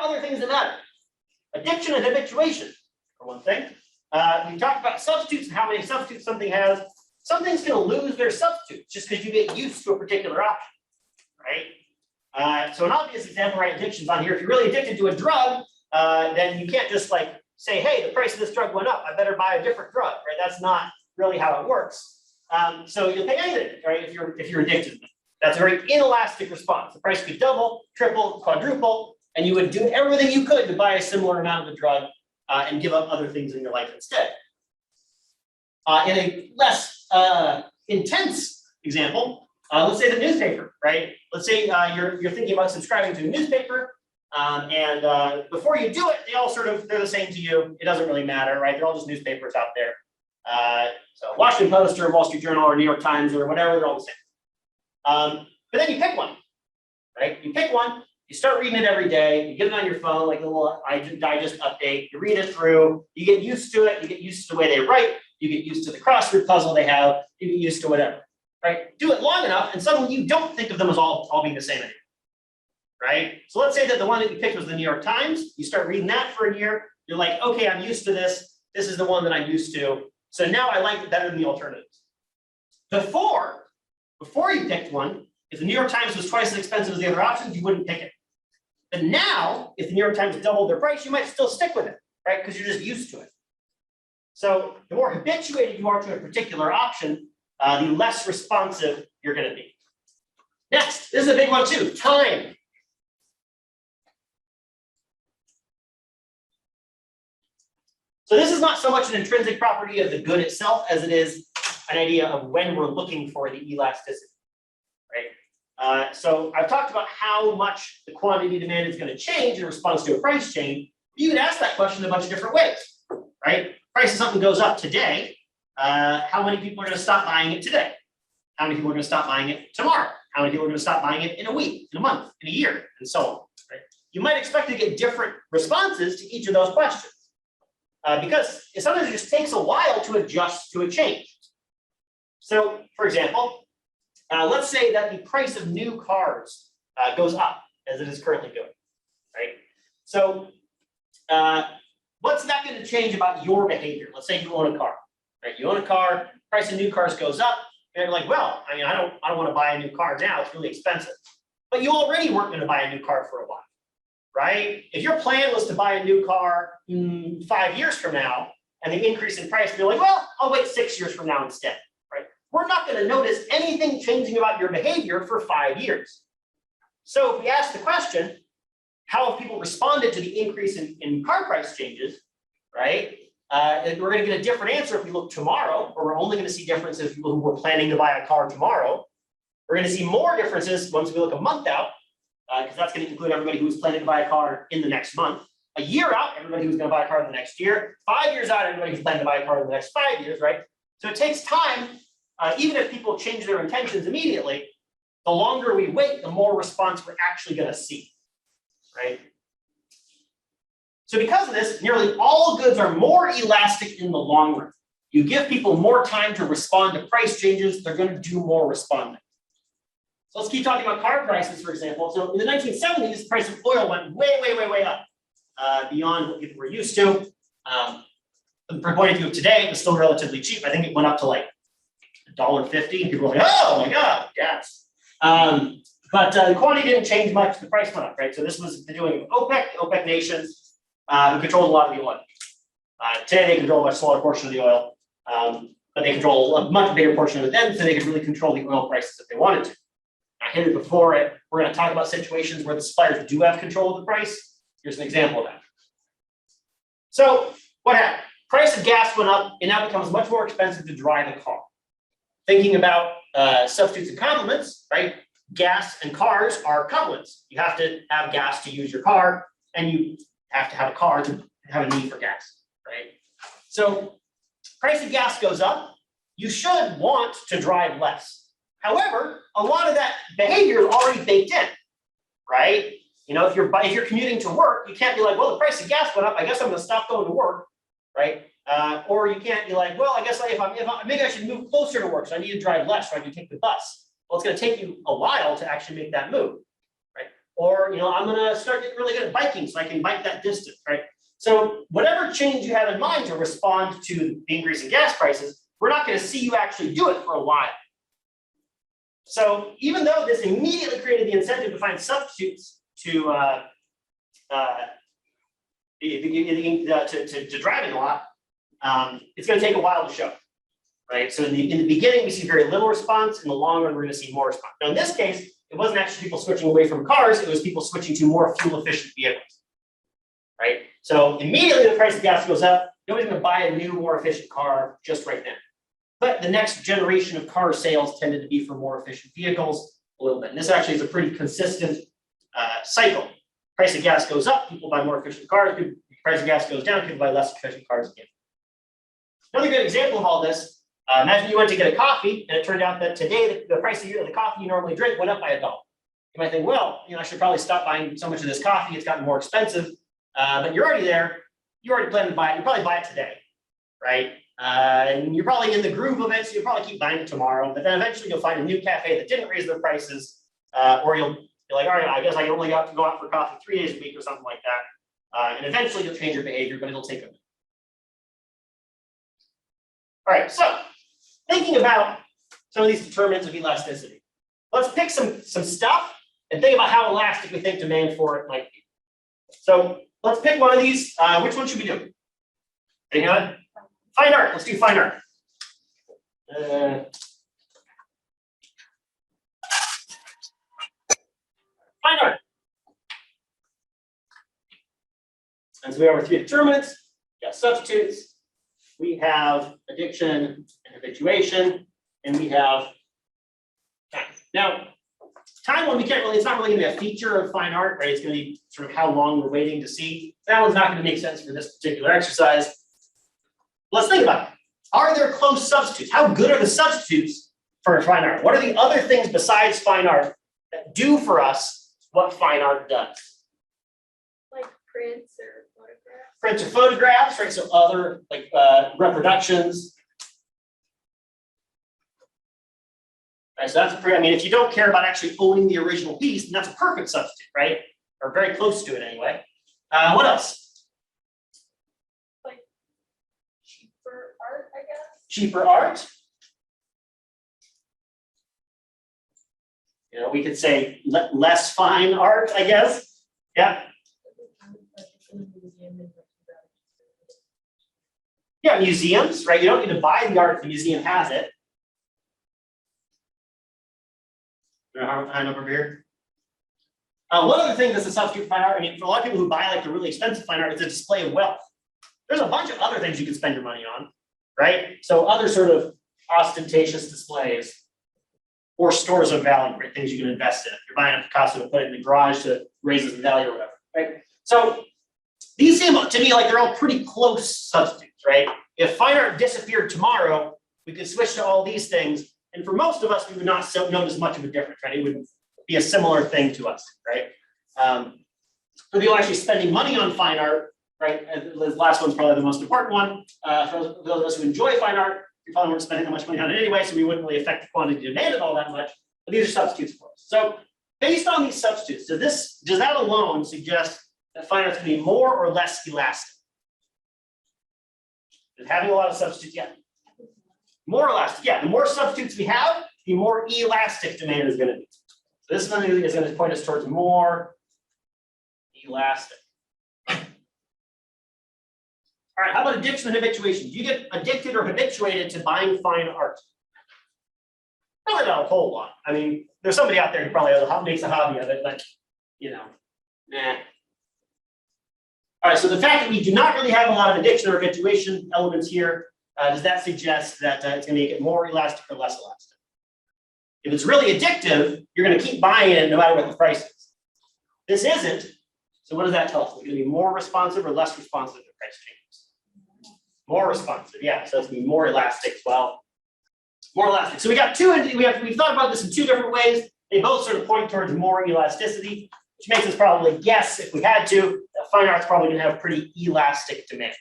other things that matter. Addiction and habituation, for one thing. We talked about substitutes and how many substitutes something has. Something's going to lose their substitutes just because you get used to a particular option, right? So an obvious example, right, addiction's on here. If you're really addicted to a drug, then you can't just like say, hey, the price of this drug went up, I better buy a different drug, right? That's not really how it works. So you'll pay anything, right, if you're addicted. That's a very inelastic response. The price could double, triple, quadruple, and you would do everything you could to buy a similar amount of the drug and give up other things in your life instead. In a less intense example, let's say the newspaper, right? Let's say you're thinking about subscribing to a newspaper, and before you do it, they're the same to you. It doesn't really matter, right? They're all just newspapers out there. So Washington Post or Wall Street Journal or New York Times or whatever, they're all the same. But then you pick one, right? You pick one, you start reading it every day, you get it on your phone, like a little digest update, you read it through, you get used to it, you get used to the way they write, you get used to the crossword puzzle they have, you get used to whatever, right? Do it long enough, and suddenly you don't think of them as all being the same anymore, right? So let's say that the one that you picked was the New York Times, you start reading that for a year, you're like, okay, I'm used to this, this is the one that I'm used to, so now I like it better than the alternatives. Before you picked one, if the New York Times was twice as expensive as the other options, you wouldn't pick it. But now, if the New York Times doubled their price, you might still stick with it, right? Because you're just used to it. So the more habituated you are to a particular option, the less responsive you're going to be. Next, this is a big one too, time. So this is not so much an intrinsic property of the good itself as it is an idea of when we're looking for the elasticity, right? So I've talked about how much the quantity demand is going to change in response to a price change. You could ask that question in a bunch of different ways, right? Price of something goes up today. How many people are going to stop buying it today? How many people are going to stop buying it tomorrow? How many people are going to stop buying it in a week, in a month, in a year, and so on, right? You might expect to get different responses to each of those questions. Because sometimes it just takes a while to adjust to a change. So, for example, let's say that the price of new cars goes up as it is currently doing, right? So, what's that going to change about your behavior? Let's say you own a car, right? You own a car, price of new cars goes up, and you're like, well, I mean, I don't want to buy a new car now; it's really expensive. But you already weren't going to buy a new car for a while, right? If your plan was to buy a new car 5 years from now, and the increase in price, you're like, well, I'll wait 6 years from now instead, right? We're not going to notice anything changing about your behavior for 5 years. So if we ask the question, how have people responded to the increase in car price changes, right? We're going to get a different answer if we look tomorrow, or we're only going to see differences in people who were planning to buy a car tomorrow. We're going to see more differences once we look a month out, because that's going to include everybody who was planning to buy a car in the next month. A year out, everybody who's going to buy a car in the next year. 5 years out, everybody who's planning to buy a car in the next 5 years, right? So it takes time, even if people change their intentions immediately, the longer we wait, the more response we're actually going to see, right? So because of this, nearly all goods are more elastic in the long run. You give people more time to respond to price changes, they're going to do more responding. So let's keep talking about car prices, for example. So in the 1970s, the price of oil went way, way, way, way up, beyond what people were used to. From the point of view of today, it was still relatively cheap. I think it went up to like $1.50, and people were like, oh my God, yes. But the quantity didn't change much, the price went up, right? So this was the doing of OPEC nations who controlled a lot of the oil. Today, they control a much smaller portion of the oil, but they control a much bigger portion of it then, so they could really control the oil prices if they wanted to. I hit it before, we're going to talk about situations where the suppliers do have control of the price. Here's an example of that. So what happened? Price of gas went up, and now it becomes much more expensive to drive a car. Thinking about substitutes and complements, right? Gas and cars are complements. You have to have gas to use your car, and you have to have a car to have a need for gas, right? So price of gas goes up. You should want to drive less. However, a lot of that behavior is already baked in, right? You know, if you're commuting to work, you can't be like, well, the price of gas went up, I guess I'm going to stop going to work, right? Or you can't be like, well, I guess maybe I should move closer to work, so I need to drive less, so I can take the bus. Well, it's going to take you a while to actually make that move, right? or I'm going to start getting really good at biking so I can bike that distance, right? So whatever change you have in mind to respond to the increase in gas prices, we're not going to see you actually do it for a while. So even though this immediately created the incentive to find substitutes to driving a lot, it's going to take a while to show, right? So in the beginning, we see very little response. In the long run, we're going to see more response. Now, in this case, it wasn't actually people switching away from cars. It was people switching to more fuel-efficient vehicles, right? So immediately, the price of gas goes up. Nobody's going to buy a new, more efficient car just right now. But the next generation of car sales tended to be for more efficient vehicles a little bit. And this actually is a pretty consistent cycle. Price of gas goes up, people buy more efficient cars. Price of gas goes down, people buy less efficient cars again. Another good example of all this, imagine you went to get a coffee, and it turned out that today the price of the coffee you normally drink went up by $1. You might think, well, I should probably stop buying so much of this coffee. It's gotten more expensive. But you're already there. You already plan to buy it. You probably buy it today, right? And you're probably in the groove of it, so you'll probably keep buying it tomorrow. But then eventually you'll find a new cafe that didn't raise their prices, or you're like, all right, I guess I only have to go out for coffee 3 days a week or something like that. And eventually you'll change your behavior, but it'll take a minute. All right, so thinking about some of these determinants of elasticity, let's pick some stuff and think about how elastic we think demand for it might be. So let's pick one of these. Which one should we do? Hang on. Fine art. Let's do fine art. Fine art. And so we have our 3 determinants. We got substitutes. We have addiction and habituation, and we have time. Now, time one, we can't really, it's not really going to be a feature of fine art, right? It's going to be sort of how long we're waiting to see. That one's not going to make sense for this particular exercise. Let's think about it. Are there close substitutes? How good are the substitutes for fine art? What are the other things besides fine art that do for us what fine art does? Like prints or photographs? Prints or photographs, right? So other like reproductions. Right, so that's pretty, I mean, if you don't care about actually owning the original piece, then that's a perfect substitute, right? Or very close to it anyway. What else? Like cheaper art, I guess. Cheaper art. We could say less fine art, I guess. Yeah. Yeah, museums, right? You don't need to buy the art if the museum has it. Hand over here. One other thing that's a substitute for fine art, I mean, for a lot of people who buy like the really expensive fine art, it's a display of wealth. There's a bunch of other things you can spend your money on, right? So other sort of ostentatious displays or stores of value, right? Things you can invest in. If you're buying a Picasso to put it in the garage to raise its value or whatever, right? So these seem to me like they're all pretty close substitutes, right? If fine art disappeared tomorrow, we could switch to all these things. And for most of us, we would not notice much of a difference, right? It would be a similar thing to us, right? For people actually spending money on fine art, right? And the last one's probably the most important one. For those of us who enjoy fine art, we probably weren't spending that much money on it anyway, so we wouldn't really affect the quantity demanded all that much. But these are substitutes for us. So based on these substitutes, does that alone suggest that fine art's going to be more or less elastic? Does having a lot of substitutes, yeah. More elastic, yeah. The more substitutes we have, the more elastic demand is going to be. So this one is going to point us towards more elastic. All right, how about addiction and habituation? Do you get addicted or habituated to buying fine art? Probably not a whole lot. I mean, there's somebody out there who probably makes a hobby of it, but nah. All right, so the fact that we do not really have a lot of addiction or habituation elements here, does that suggest that it's going to make it more elastic or less elastic? If it's really addictive, you're going to keep buying it no matter what the price is. This isn't, so what does that tell us? It's going to be more responsive or less responsive to price changes? More responsive, yeah. So it's going to be more elastic as well. More elastic. So we got we've thought about this in 2 different ways. They both sort of point towards more elasticity, which makes us probably guess, if we had to, that fine art's probably going to have pretty elastic demand.